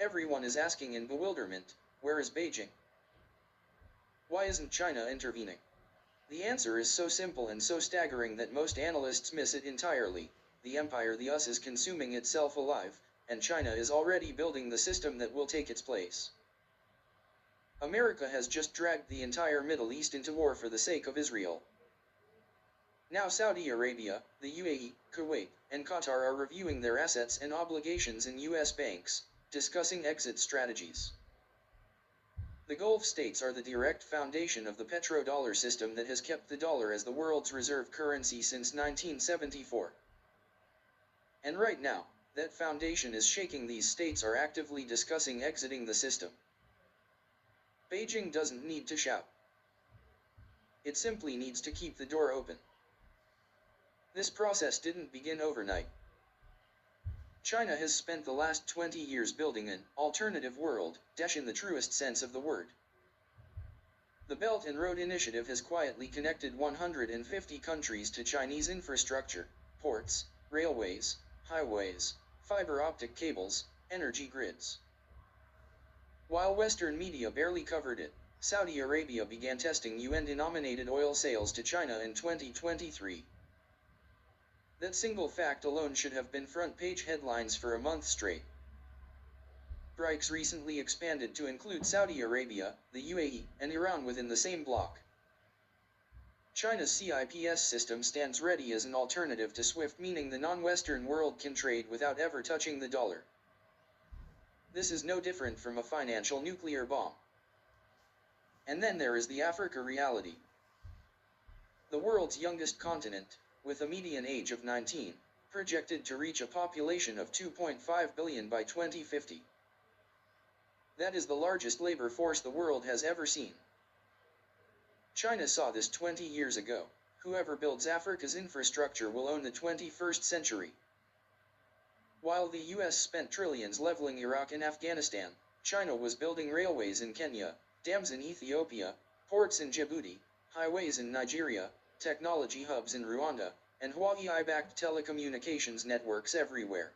Everyone is asking in bewilderment, where is Beijing? Why isn't China intervening? The answer is so simple and so staggering that most analysts miss it entirely. The empire, the US, is consuming itself alive, and China is already building the system that will take its place. America has just dragged the entire Middle East into war for the sake of Israel. Now Saudi Arabia, the UAE, Kuwait, and Qatar are reviewing their assets and obligations in US banks, discussing exit strategies. The Gulf states are the direct foundation of the petrodollar system that has kept the dollar as the world's reserve currency since 1974. And right now, that foundation is shaking. These states are actively discussing exiting the system. Beijing doesn't need to shout. It simply needs to keep the door open. This process didn't begin overnight. China has spent the last 20 years building an alternative world, in the truest sense of the word. The Belt and Road Initiative has quietly connected 150 countries to Chinese infrastructure, ports, railways, highways, fiber optic cables, energy grids. While Western media barely covered it, Saudi Arabia began testing yuan-denominated oil sales to China in 2023. That single fact alone should have been front-page headlines for a month straight. BRICS recently expanded to include Saudi Arabia, the UAE, and Iran within the same bloc. China's CIPS system stands ready as an alternative to SWIFT, meaning the non-Western world can trade without ever touching the dollar. This is no different from a financial nuclear bomb. And then there is the Africa reality. The world's youngest continent, with a median age of 19, projected to reach a population of 2.5 billion by 2050. That is the largest labor force the world has ever seen. China saw this 20 years ago. Whoever builds Africa's infrastructure will own the 21st century. While the US spent trillions leveling Iraq and Afghanistan, China was building railways in Kenya, dams in Ethiopia, ports in Djibouti, highways in Nigeria, technology hubs in Rwanda, and Huawei-backed telecommunications networks everywhere.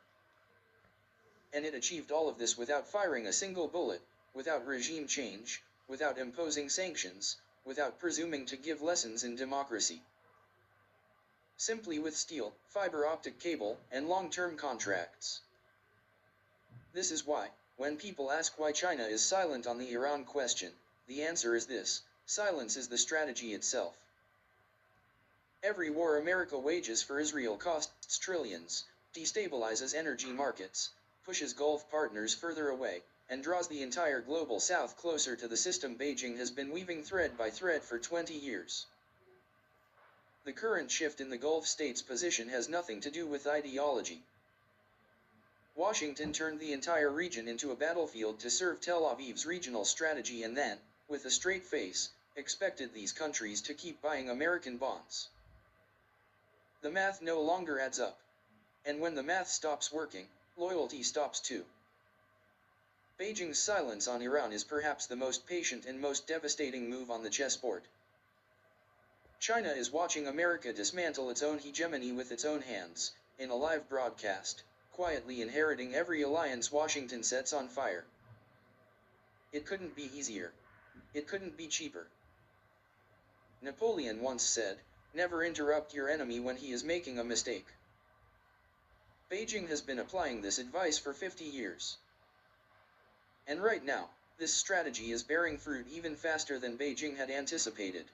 And it achieved all of this without firing a single bullet, without regime change, without imposing sanctions, without presuming to give lessons in democracy. Simply with steel, fiber optic cable, and long-term contracts. This is why, when people ask why China is silent on the Iran question, the answer is this: silence is the strategy itself. Every war America wages for Israel costs trillions, destabilizes energy markets, pushes Gulf partners further away, and draws the entire global south closer to the system Beijing has been weaving thread by thread for 20 years. The current shift in the Gulf states' position has nothing to do with ideology. Washington turned the entire region into a battlefield to serve Tel Aviv's regional strategy and then, with a straight face, expected these countries to keep buying American bonds. The math no longer adds up. And when the math stops working, loyalty stops too. Beijing's silence on Iran is perhaps the most patient and most devastating move on the chessboard. China is watching America dismantle its own hegemony with its own hands, in a live broadcast, quietly inheriting every alliance Washington sets on fire. It couldn't be easier. It couldn't be cheaper. Napoleon once said, "Never interrupt your enemy when he is making a mistake." Beijing has been applying this advice for 50 years. And right now, this strategy is bearing fruit even faster than Beijing had anticipated.